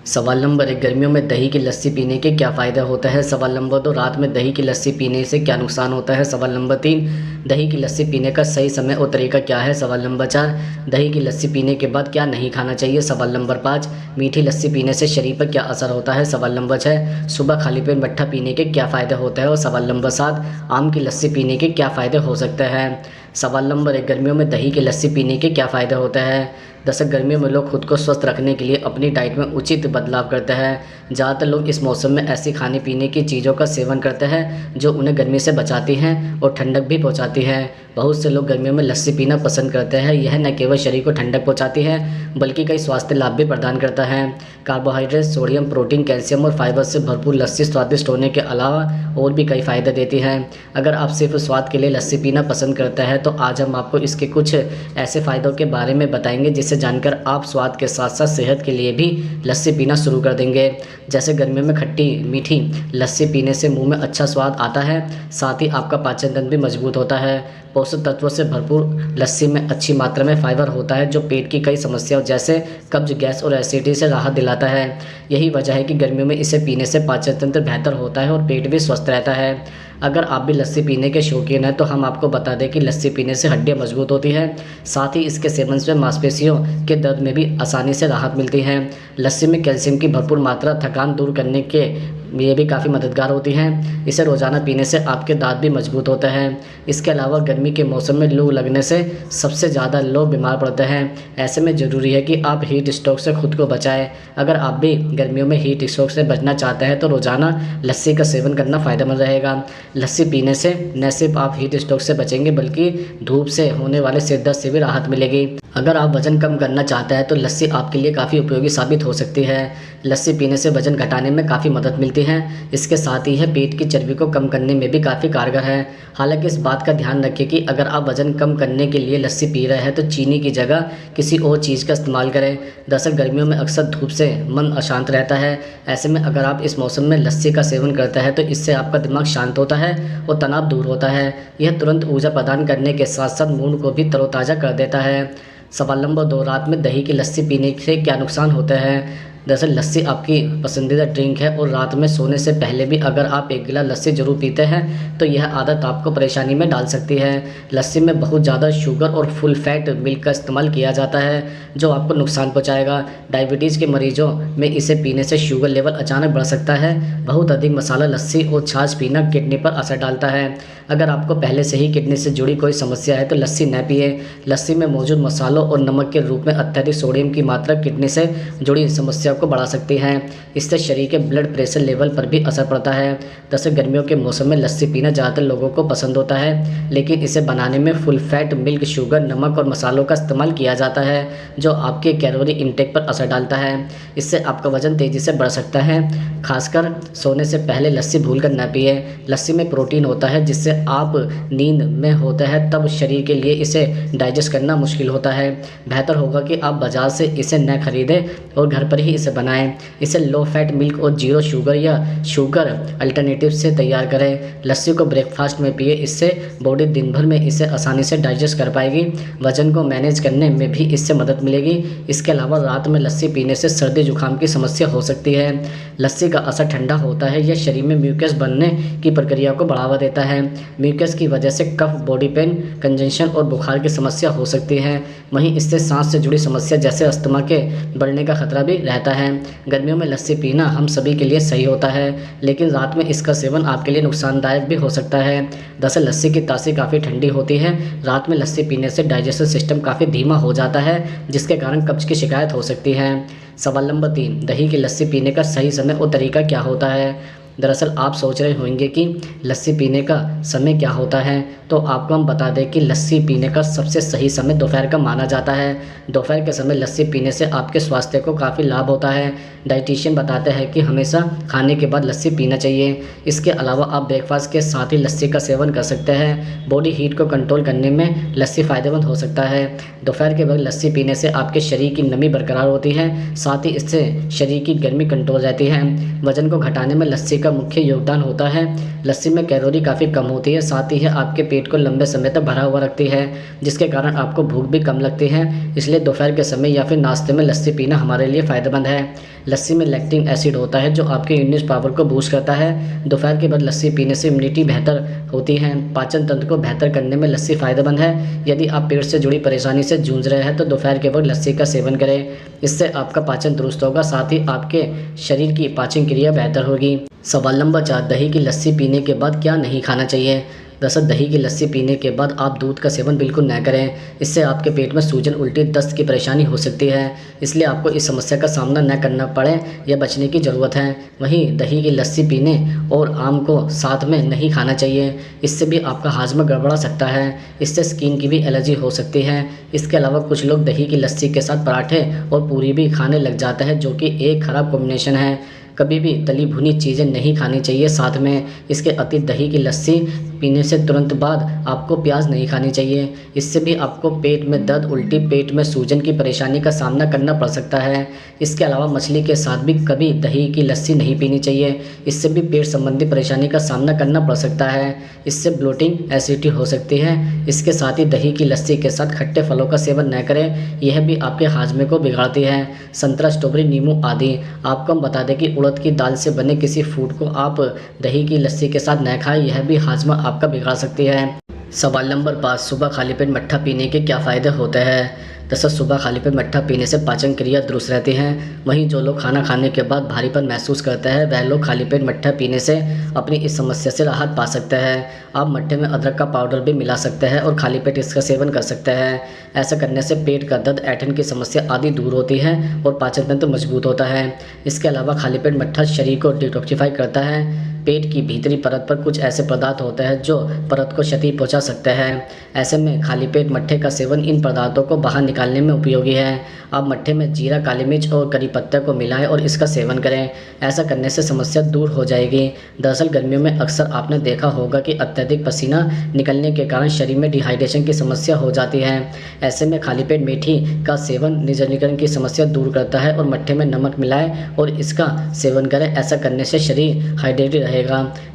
सवाल नंबर 1, गर्मियों में दही की लस्सी पीने के क्या फ़ायदे होते हैं। सवाल नंबर 2, रात में दही की लस्सी पीने से क्या नुकसान होता है। सवाल नंबर 3, दही की लस्सी पीने का सही समय और तरीका क्या है। सवाल नंबर 4, दही की लस्सी पीने के बाद क्या नहीं खाना चाहिए। सवाल नंबर 5, मीठी लस्सी पीने से शरीर पर क्या असर होता है। सवाल नंबर 6, सुबह खाली पेट मट्ठा पीने के क्या फ़ायदे होते हैं। और सवाल नंबर 7, आम की लस्सी पीने के क्या फ़ायदे हो सकते हैं। सवाल नंबर 1, गर्मियों में दही की लस्सी पीने के क्या फ़ायदे होते हैं। दरअसल गर्मियों में लोग खुद को स्वस्थ रखने के लिए अपनी डाइट में उचित बदलाव करते हैं। ज़्यादातर लोग इस मौसम में ऐसी खाने पीने की चीज़ों का सेवन करते हैं जो उन्हें गर्मी से बचाती हैं और ठंडक भी पहुंचाती है। बहुत से लोग गर्मियों में लस्सी पीना पसंद करते हैं। यह न केवल शरीर को ठंडक पहुंचाती है बल्कि कई स्वास्थ्य लाभ भी प्रदान करता है। कार्बोहाइड्रेट, सोडियम, प्रोटीन, कैल्शियम और फाइबर से भरपूर लस्सी स्वादिष्ट होने के अलावा और भी कई फ़ायदे देती है। अगर आप सिर्फ स्वाद के लिए लस्सी पीना पसंद करते हैं तो आज हम आपको इसके कुछ ऐसे फ़ायदों के बारे में बताएंगे जिसे जानकर आप स्वाद के साथ साथ सेहत के लिए भी लस्सी पीना शुरू कर देंगे। जैसे गर्मियों में खट्टी मीठी लस्सी पीने से मुंह में अच्छा स्वाद आता है, साथ ही आपका पाचन तंत्र भी मजबूत होता है। पोषक तत्वों से भरपूर लस्सी में अच्छी मात्रा में फाइबर होता है जो पेट की कई समस्याओं जैसे कब्ज, गैस और एसिडिटी से राहत दिलाता है। यही वजह है कि गर्मियों में इसे पीने से पाचन तंत्र बेहतर होता है और पेट भी स्वस्थ रहता है। अगर आप भी लस्सी पीने के शौकीन हैं तो हम आपको बता दें कि लस्सी पीने से हड्डियां मजबूत होती हैं, साथ ही इसके सेवन से मांसपेशियों के दर्द में भी आसानी से राहत मिलती है। लस्सी में कैल्शियम की भरपूर मात्रा थकान दूर करने के लिए भी काफ़ी मददगार होती हैं। इसे रोज़ाना पीने से आपके दांत भी मजबूत होते हैं। इसके अलावा गर्मी के मौसम में लू लगने से सबसे ज़्यादा लोग बीमार पड़ते हैं। ऐसे में ज़रूरी है कि आप हीट स्ट्रोक से खुद को बचाएं। अगर आप भी गर्मियों में हीट स्ट्रोक से बचना चाहते हैं तो रोज़ाना लस्सी का सेवन करना फ़ायदेमंद रहेगा। लस्सी पीने से न सिर्फ आप हीट स्ट्रोक से बचेंगे बल्कि धूप से होने वाले सिर दर्द से भी राहत मिलेगी। अगर आप वज़न कम करना चाहते हैं तो लस्सी आपके लिए काफ़ी उपयोगी साबित हो सकती है। लस्सी पीने से वज़न घटाने में काफ़ी मदद मिलती है। इसके साथ ही यह पेट की चर्बी को कम करने में भी काफ़ी कारगर है। हालांकि इस बात का ध्यान रखें कि अगर आप वज़न कम करने के लिए लस्सी पी रहे हैं तो चीनी की जगह किसी और चीज़ का इस्तेमाल करें। दरअसल गर्मियों में अक्सर धूप से मन अशांत रहता है। ऐसे में अगर आप इस मौसम में लस्सी का सेवन करते हैं तो इससे आपका दिमाग शांत होता है और तनाव दूर होता है। यह तुरंत ऊर्जा प्रदान करने के साथ साथ मूड को भी तरोताज़ा कर देता है। सवाल नंबर 2, रात में दही की लस्सी पीने से क्या नुकसान होते हैं। दरअसल लस्सी आपकी पसंदीदा ड्रिंक है और रात में सोने से पहले भी अगर आप एक गिलास लस्सी जरूर पीते हैं तो यह आदत आपको परेशानी में डाल सकती है। लस्सी में बहुत ज़्यादा शुगर और फुल फैट मिल्क का इस्तेमाल किया जाता है जो आपको नुकसान पहुंचाएगा। डायबिटीज़ के मरीजों में इसे पीने से शुगर लेवल अचानक बढ़ सकता है। बहुत अधिक मसाला, लस्सी और छाछ पीना किडनी पर असर डालता है। अगर आपको पहले से ही किडनी से जुड़ी कोई समस्या है तो लस्सी न पिए। लस्सी में मौजूद मसालों और नमक के रूप में अत्यधिक सोडियम की मात्रा किडनी से जुड़ी समस्या को बढ़ा सकती हैं। इससे शरीर के ब्लड प्रेशर लेवल पर भी असर पड़ता है। दरअसल गर्मियों के मौसम में लस्सी पीना ज़्यादातर लोगों को पसंद होता है, लेकिन इसे बनाने में फुल फैट मिल्क, शुगर, नमक और मसालों का इस्तेमाल किया जाता है जो आपके कैलोरी इंटेक पर असर डालता है। इससे आपका वजन तेज़ी से बढ़ सकता है। खासकर सोने से पहले लस्सी भूलकर न पिए। लस्सी में प्रोटीन होता है जिससे आप नींद में होते हैं तब शरीर के लिए इसे डाइजेस्ट करना मुश्किल होता है। बेहतर होगा कि आप बाज़ार से इसे न खरीदें और घर पर ही इसे बनाएं। इसे लो फैट मिल्क और जीरो शुगर या शुगर अल्टरनेटिव से तैयार करें। लस्सी को ब्रेकफास्ट में पिए, इससे बॉडी दिन भर में इसे आसानी से डाइजेस्ट कर पाएगी। वजन को मैनेज करने में भी इससे मदद मिलेगी। इसके अलावा रात में लस्सी पीने से सर्दी जुकाम की समस्या हो सकती है। लस्सी का असर ठंडा होता है, यह शरीर में म्यूकस बनने की प्रक्रिया को बढ़ावा देता है। म्यूकस की वजह से कफ, बॉडी पेन, कंजशन और बुखार की समस्या हो सकती है। वहीं इससे सांस से जुड़ी समस्या जैसे अस्थमा के बढ़ने का खतरा भी रहता है। गर्मियों में लस्सी पीना हम सभी के लिए सही होता है, लेकिन रात में इसका सेवन आपके लिए नुकसानदायक भी हो सकता है। दरअसल लस्सी की तासीर काफ़ी ठंडी होती है। रात में लस्सी पीने से डाइजेस्टिव सिस्टम काफ़ी धीमा हो जाता है जिसके कारण कब्ज की शिकायत हो सकती है। सवाल नंबर 3, दही की लस्सी पीने का सही समय और तरीका क्या होता है। दरअसल आप सोच रहे होंगे कि लस्सी पीने का समय क्या होता है, तो आपको हम बता दें कि लस्सी पीने का सबसे सही समय दोपहर का माना जाता है। दोपहर के समय लस्सी पीने से आपके स्वास्थ्य को काफ़ी लाभ होता है। डाइटिशियन बताते हैं कि हमेशा खाने के बाद लस्सी पीना चाहिए। इसके अलावा आप ब्रेकफास्ट के साथ ही लस्सी का सेवन कर सकते हैं। बॉडी हीट को कंट्रोल करने में लस्सी फ़ायदेमंद हो सकता है। दोपहर के वक्त लस्सी पीने से आपके शरीर की नमी बरकरार होती है, साथ ही इससे शरीर की गर्मी कंट्रोल रहती है। वजन को घटाने में लस्सी का का मुख्य योगदान होता है। लस्सी में कैलोरी काफ़ी कम होती है, साथ ही यह आपके पेट को लंबे समय तक भरा हुआ रखती है, जिसके कारण आपको भूख भी कम लगती है। इसलिए दोपहर के समय या फिर नाश्ते में लस्सी पीना हमारे लिए फ़ायदेमंद है। लस्सी में लैक्टिक एसिड होता है जो आपके इम्यून पावर को बूस्ट करता है। दोपहर के बाद लस्सी पीने से इम्यूनिटी बेहतर होती है। पाचन तंत्र को बेहतर करने में लस्सी फ़ायदेमंद है। यदि आप पेट से जुड़ी परेशानी से जूझ रहे हैं तो दोपहर के वक्त लस्सी का सेवन करें। इससे आपका पाचन दुरुस्त होगा, साथ ही आपके शरीर की पाचन क्रिया बेहतर होगी। सवाल नंबर 4, दही की लस्सी पीने के बाद क्या नहीं खाना चाहिए। दरअसल दही की लस्सी पीने के बाद आप दूध का सेवन बिल्कुल न करें। इससे आपके पेट में सूजन, उल्टी, दस्त की परेशानी हो सकती है। इसलिए आपको इस समस्या का सामना न करना पड़े, यह बचने की ज़रूरत है। वहीं दही की लस्सी पीने और आम को साथ में नहीं खाना चाहिए। इससे भी आपका हाजमा गड़बड़ा सकता है। इससे स्किन की भी एलर्जी हो सकती है। इसके अलावा कुछ लोग दही की लस्सी के साथ पराठे और पूरी भी खाने लग जाते हैं, जो कि एक ख़राब कॉम्बिनेशन है। कभी भी तली भुनी चीज़ें नहीं खानी चाहिए साथ में। इसके अति दही की लस्सी पीने से तुरंत बाद आपको प्याज नहीं खानी चाहिए। इससे भी आपको पेट में दर्द, उल्टी, पेट में सूजन की परेशानी का सामना करना पड़ सकता है। इसके अलावा मछली के साथ भी कभी दही की लस्सी नहीं पीनी चाहिए। इससे भी पेट संबंधी परेशानी का सामना करना पड़ सकता है। इससे ब्लोटिंग, एसिडिटी हो सकती है। इसके साथ ही दही की लस्सी के साथ खट्टे फलों का सेवन न करें, यह भी आपके हाजमे को बिगाड़ती है। संतरा, स्ट्रॉबेरी, नींबू आदि। आपको हम बता दें कि उड़द की दाल से बने किसी फूड को आप दही की लस्सी के साथ न खाएं, यह भी हाजमा आपका बिगाड़ सकती है। सवाल नंबर 5, सुबह खाली पेट मट्ठा पीने के क्या फ़ायदे होते हैं। दरअसल सुबह खाली पेट मट्ठा पीने से पाचन क्रिया दुरुस्त रहती है। वहीं जो लोग खाना खाने के बाद भारीपन महसूस करते हैं, वह लोग खाली पेट मट्ठा पीने से अपनी इस समस्या से राहत पा सकते हैं। आप मट्ठे में अदरक का पाउडर भी मिला सकते हैं और खाली पेट इसका सेवन कर सकते हैं। ऐसा करने से पेट का दर्द, ऐंठन की समस्या आदि दूर होती है और पाचन तंत्र मजबूत होता है। इसके अलावा खाली पेट मट्ठा शरीर को डिटॉक्सिफाई करता है। पेट की भीतरी परत पर कुछ ऐसे पदार्थ होते हैं जो परत को क्षति पहुंचा सकते हैं। ऐसे में खाली पेट मट्ठे का सेवन इन पदार्थों को बाहर निकालने में उपयोगी है। आप मट्ठे में जीरा, काली मिर्च और करी पत्ते को मिलाएं और इसका सेवन करें। ऐसा करने से समस्या दूर हो जाएगी। दरअसल गर्मियों में अक्सर आपने देखा होगा कि अत्यधिक पसीना निकलने के कारण शरीर में डिहाइड्रेशन की समस्या हो जाती है। ऐसे में खाली पेट मेथी का सेवन निर्जलीकरण की समस्या दूर करता है और मट्ठे में नमक मिलाएं और इसका सेवन करें। ऐसा करने से शरीर हाइड्रेटेड रहेगा।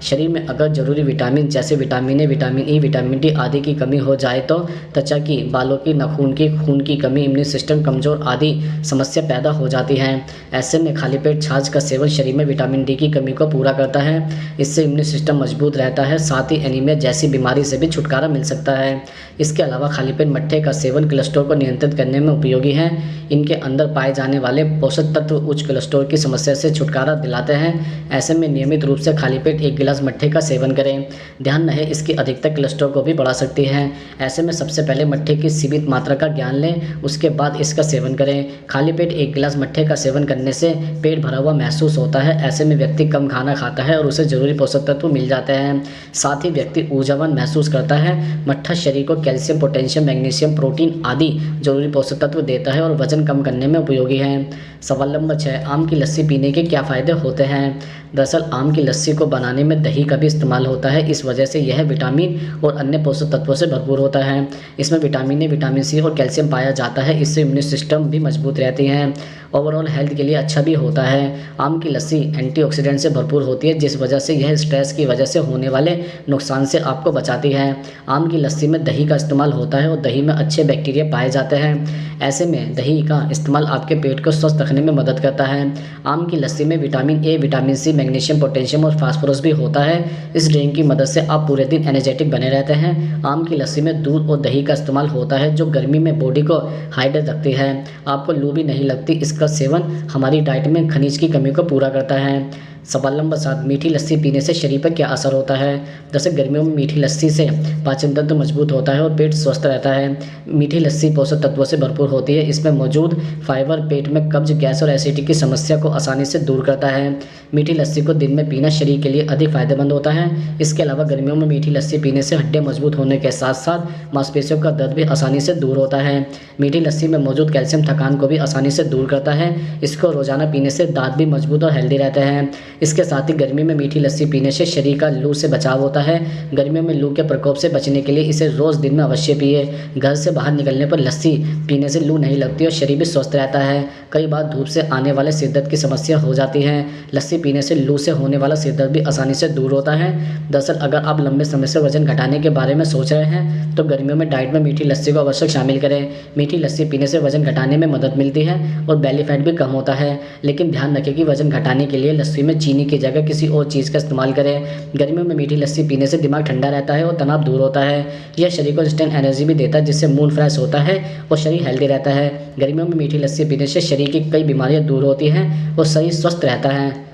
शरीर में अगर जरूरी विटामिन जैसे vitamin A, vitamin E, vitamin D आदि की कमी हो जाए तो त्वचा की, बालों की, नाखून की, खून की कमी, इम्यून सिस्टम कमजोर आदि समस्या पैदा हो जाती है। ऐसे में खाली पेट छाछ का सेवन शरीर में विटामिन डी की कमी को पूरा करता है। इससे इम्यून सिस्टम मजबूत रहता है, साथ ही एनीमिया जैसी बीमारी से भी छुटकारा मिल सकता है। इसके अलावा खाली पेट मट्ठे का सेवन कोलेस्ट्रॉल को नियंत्रित करने में उपयोगी है। इनके अंदर पाए जाने वाले पोषक तत्व उच्च कोलेस्ट्रॉल की समस्या से छुटकारा दिलाते हैं। ऐसे में नियमित रूप से खाली पेट 1 गिलास मट्ठे का सेवन करें। ध्यान रहे इसकी अधिकता कोलेस्ट्रॉल को भी बढ़ा सकती है। ऐसे में सबसे पहले मट्ठे की सीमित मात्रा का ज्ञान लें, उसके बाद इसका सेवन करें। खाली पेट 1 गिलास मट्ठे का सेवन करने से पेट भरा हुआ महसूस होता है। ऐसे में व्यक्ति कम खाना खाता है और उसे जरूरी पोषक तत्व मिल जाते हैं। साथ ही व्यक्ति ऊर्जावान महसूस करता है। मट्ठा शरीर को कैल्शियम, पोटेशियम, मैग्नीशियम, प्रोटीन आदि जरूरी पोषक तत्व देता है और वजन कम करने में उपयोगी है। सवाल नंबर 6, आम की लस्सी पीने के क्या फ़ायदे होते हैं। दरअसल आम की लस्सी को बनाने में दही का भी इस्तेमाल होता है। इस वजह से यह विटामिन और अन्य पोषक तत्वों से भरपूर होता है। इसमें विटामिन ए, विटामिन सी और कैल्शियम पाया जाता है। इससे इम्यून सिस्टम भी मजबूत रहती हैं। ओवरऑल हेल्थ के लिए अच्छा भी होता है। आम की लस्सी एंटीऑक्सीडेंट से भरपूर होती है, जिस वजह से यह स्ट्रेस की वजह से होने वाले नुकसान से आपको बचाती है। आम की लस्सी में दही का इस्तेमाल होता है और दही में अच्छे बैक्टीरिया पाए जाते हैं। ऐसे में दही का इस्तेमाल आपके पेट को स्वस्थ रखने में मदद करता है। आम की लस्सी में vitamin A, vitamin C, magnesium, potassium और फास्फोरस भी होता है। इस ड्रिंक की मदद से आप पूरे दिन एनर्जेटिक बने रहते हैं। आम की लस्सी में दूध और दही का इस्तेमाल होता है, जो गर्मी में बॉडी को हाइड्रेट रखती है। आपको लू भी नहीं लगती। इसका सेवन हमारी डाइट में खनिज की कमी को पूरा करता है। सवाल नंबर 7, मीठी लस्सी पीने से शरीर पर क्या असर होता है। जैसे गर्मियों में मीठी लस्सी से पाचन तंत्र मजबूत होता है और पेट स्वस्थ रहता है। मीठी लस्सी पोषक तत्वों से भरपूर होती है। इसमें मौजूद फाइबर पेट में कब्ज, गैस और एसिडिटी की समस्या को आसानी से दूर करता है। मीठी लस्सी को दिन में पीना शरीर के लिए अधिक फायदेमंद होता है। इसके अलावा गर्मियों में मीठी लस्सी पीने से हड्डियां मजबूत होने के साथ साथ मांसपेशियों का दर्द भी आसानी से दूर होता है। मीठी लस्सी में मौजूद कैल्शियम थकान को भी आसानी से दूर करता है। इसको रोजाना पीने से दांत भी मजबूत और हेल्दी रहते हैं। इसके साथ ही गर्मी में मीठी लस्सी पीने से शरीर का लू से बचाव होता है। गर्मियों में लू के प्रकोप से बचने के लिए इसे रोज़ दिन में अवश्य पिए। घर से बाहर निकलने पर लस्सी पीने से लू नहीं लगती और शरीर भी स्वस्थ रहता है। कई बार धूप से आने वाले सिर दर्द की समस्या हो जाती है। लस्सी पीने से लू से होने वाला सिर दर्द भी आसानी से दूर होता है। दरअसल अगर आप लंबे समय से वजन घटाने के बारे में सोच रहे हैं तो गर्मियों में डाइट में मीठी लस्सी को अवश्य शामिल करें। मीठी लस्सी पीने से वजन घटाने में मदद मिलती है और बेली फैट भी कम होता है। लेकिन ध्यान रखें कि वजन घटाने के लिए लस्सी में चीनी की जगह किसी और चीज़ का इस्तेमाल करें। गर्मियों में मीठी लस्सी पीने से दिमाग ठंडा रहता है और तनाव दूर होता है। यह शरीर को इंस्टेंट एनर्जी भी देता है जिससे मूड फ्रेश होता है और शरीर हेल्दी रहता है। गर्मियों में मीठी लस्सी पीने से शरीर की कई बीमारियां दूर होती हैं और शरीर स्वस्थ रहता है।